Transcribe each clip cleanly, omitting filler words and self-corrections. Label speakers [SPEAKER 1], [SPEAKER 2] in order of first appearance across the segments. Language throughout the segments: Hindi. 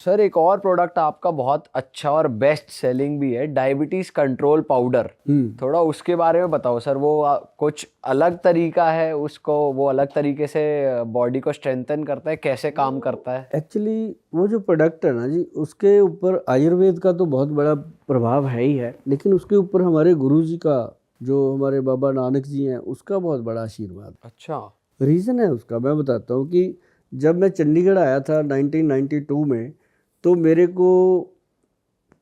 [SPEAKER 1] सर एक और प्रोडक्ट आपका बहुत अच्छा और बेस्ट सेलिंग भी है, डायबिटीज कंट्रोल पाउडर। थोड़ा उसके बारे में बताओ सर। वो कुछ अलग तरीका है उसको, वो अलग तरीके से बॉडी को स्ट्रेंथन करता है, कैसे काम करता है?
[SPEAKER 2] एक्चुअली वो जो प्रोडक्ट है ना जी, उसके ऊपर आयुर्वेद का तो बहुत बड़ा प्रभाव है ही है, लेकिन उसके ऊपर हमारे गुरु जी का, जो हमारे बाबा नानक जी हैं, उसका बहुत बड़ा आशीर्वाद।
[SPEAKER 1] अच्छा।
[SPEAKER 2] रीज़न है उसका, मैं बताता हूँ कि जब मैं चंडीगढ़ आया था 1992 में, तो मेरे को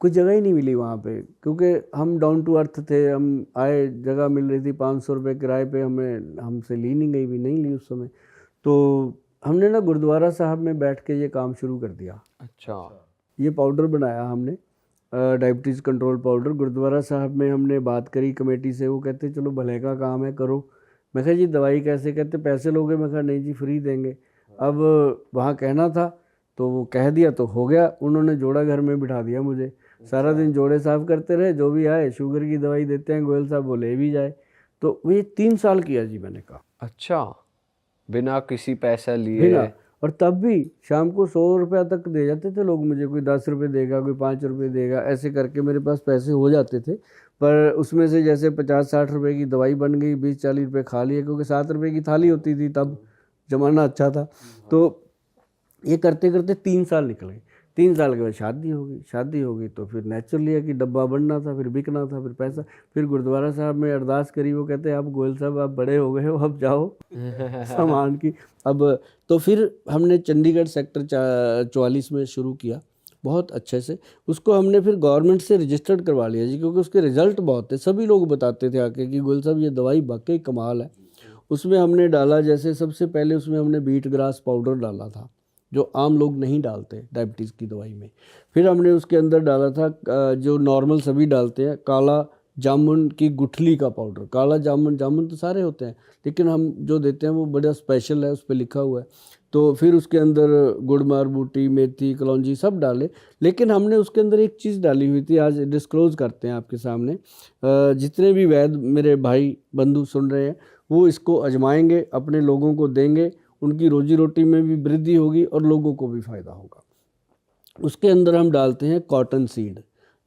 [SPEAKER 2] कोई जगह ही नहीं मिली वहाँ पे, क्योंकि हम डाउन टू अर्थ थे। हम आए, जगह मिल रही थी 500 रुपये किराए पे, हमें हमसे ली नहीं गई, भी नहीं ली उस समय। तो हमने ना गुरुद्वारा साहब में बैठ के ये काम शुरू कर दिया।
[SPEAKER 1] अच्छा।
[SPEAKER 2] ये पाउडर बनाया हमने, डायबिटीज़ कंट्रोल पाउडर। गुरुद्वारा साहब में हमने बात करी कमेटी से, वो कहते चलो भले का काम है, करो। मैं कहा जी दवाई कैसे? कहते पैसे लोगे? मैं कहा नहीं जी, फ्री देंगे। अब वहाँ कहना था तो वो कह दिया तो हो गया। उन्होंने जोड़ा घर में बिठा दिया मुझे, सारा दिन जोड़े साफ करते रहे। जो भी आए, शुगर की दवाई देते हैं गोयल साहब, वो ले भी जाए। तो वो ये 3 साल किया जी मैंने कहा,
[SPEAKER 1] अच्छा, बिना किसी पैसे लिए?
[SPEAKER 2] बिना। और तब भी शाम को 100 रुपया तक दे जाते थे लोग मुझे। कोई 10 रुपये देगा, कोई 5 रुपये देगा, ऐसे करके मेरे पास पैसे हो जाते थे। पर उसमें से जैसे 50-60 रुपये की दवाई बन गई, 20-40 रुपये खा लिए, क्योंकि 7 रुपये की थाली होती थी तब, ज़माना अच्छा था। तो ये करते करते 3 साल निकल गए। 3 साल के बाद शादी हो गई। शादी हो गई तो फिर नेचुरली है कि डब्बा बनना था, फिर बिकना था, फिर पैसा। फिर गुरुद्वारा साहब में अरदास करी, वो कहते आप गोयल साहब आप बड़े हो गए हो, अब जाओ सामान की। अब तो फिर हमने चंडीगढ़ सेक्टर 44 में शुरू किया बहुत अच्छे से। उसको हमने फिर गवर्नमेंट से रजिस्टर्ड करवा लिया जी, क्योंकि उसके रिजल्ट बहुत थे। सभी लोग बताते थे आके कि गोयल साहब ये दवाई वाकई कमाल है। उसमें हमने डाला, जैसे सबसे पहले उसमें हमने बीट ग्रास पाउडर डाला था, जो आम लोग नहीं डालते डायबिटीज़ की दवाई में। फिर हमने उसके अंदर डाला था जो नॉर्मल सभी डालते हैं, काला जामुन की गुठली का पाउडर। काला जामुन, जामुन तो सारे होते हैं, लेकिन हम जो देते हैं वो बड़ा स्पेशल है, उस पर लिखा हुआ है। तो फिर उसके अंदर गुड़ मार बूटी, मेथी, कलौंजी सब डाले। लेकिन हमने उसके अंदर एक चीज़ डाली हुई थी, आज डिस्क्लोज़ करते हैं आपके सामने। जितने भी वैद्य मेरे भाई बंधु सुन रहे हैं, वो इसको आजमाएंगे, अपने लोगों को देंगे, उनकी रोजी रोटी में भी वृद्धि होगी और लोगों को भी फ़ायदा होगा। उसके अंदर हम डालते हैं कॉटन सीड,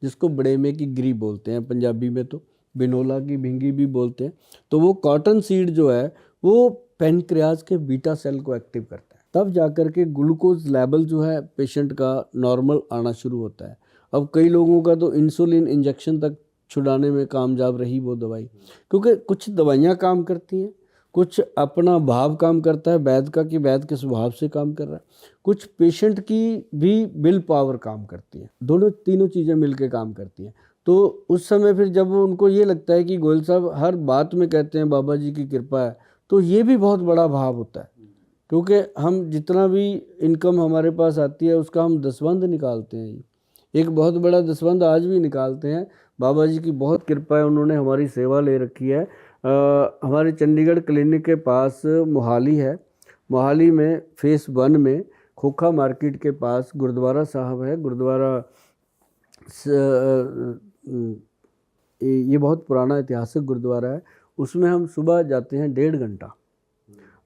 [SPEAKER 2] जिसको बड़ेमे की गिरी बोलते हैं पंजाबी में, तो बिनोला की भिंगी भी बोलते हैं। तो वो कॉटन सीड जो है वो पेनक्रियाज के बीटा सेल को एक्टिव करता है, तब जाकर के ग्लूकोज लेवल जो है पेशेंट का नॉर्मल आना शुरू होता है। अब कई लोगों का तो इंसुलिन इंजेक्शन तक छुड़ाने में कामयाब रही वो दवाई, क्योंकि कुछ दवाइयाँ काम करती हैं, कुछ अपना भाव काम करता है वैद्य का, कि वैद्य के स्वभाव से काम कर रहा है, कुछ पेशेंट की भी विल पावर काम करती है। दोनों तीनों चीज़ें मिलके काम करती हैं। तो उस समय फिर जब उनको ये लगता है कि गोयल साहब हर बात में कहते हैं बाबा जी की कृपा है, तो ये भी बहुत बड़ा भाव होता है। क्योंकि हम जितना भी इनकम हमारे पास आती है उसका हम दसवंध निकालते हैं जी। एक बहुत बड़ा दसवंध आज भी निकालते हैं। बाबा जी की बहुत कृपा है, उन्होंने हमारी सेवा ले रखी है। हमारे चंडीगढ़ क्लिनिक के पास मोहाली है। मोहाली में फेस 1 में खोखा मार्केट के पास गुरुद्वारा साहब है। गुरुद्वारा ये बहुत पुराना ऐतिहासिक गुरुद्वारा है। उसमें हम सुबह जाते हैं 1.5 घंटा,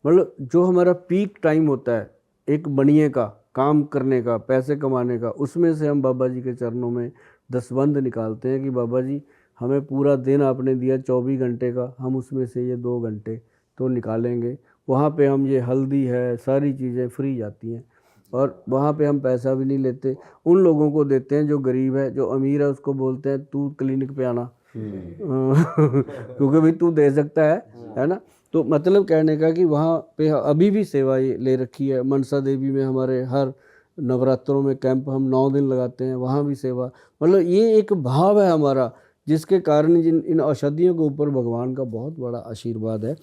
[SPEAKER 2] मतलब जो हमारा पीक टाइम होता है एक बनिए का, काम करने का, पैसे कमाने का, उसमें से हम बाबा जी के चरणों में दसबंध निकालते हैं कि बाबा जी हमें पूरा दिन आपने दिया 24 घंटे का, हम उसमें से ये 2 घंटे तो निकालेंगे। वहाँ पे हम ये हल्दी है, सारी चीज़ें फ्री जाती हैं, और वहाँ पे हम पैसा भी नहीं लेते। उन लोगों को देते हैं जो गरीब है। जो अमीर है उसको बोलते हैं तू क्लिनिक पे आना क्योंकि भाई तू दे सकता है ना। तो मतलब कहने का कि वहाँ पे अभी भी सेवा ये ले रखी है। मनसा देवी में हमारे हर नवरात्रों में कैंप हम 9 दिन लगाते हैं, वहाँ भी सेवा। मतलब ये एक भाव है हमारा, जिसके कारण जिन इन औषधियों के ऊपर भगवान का बहुत बड़ा आशीर्वाद है।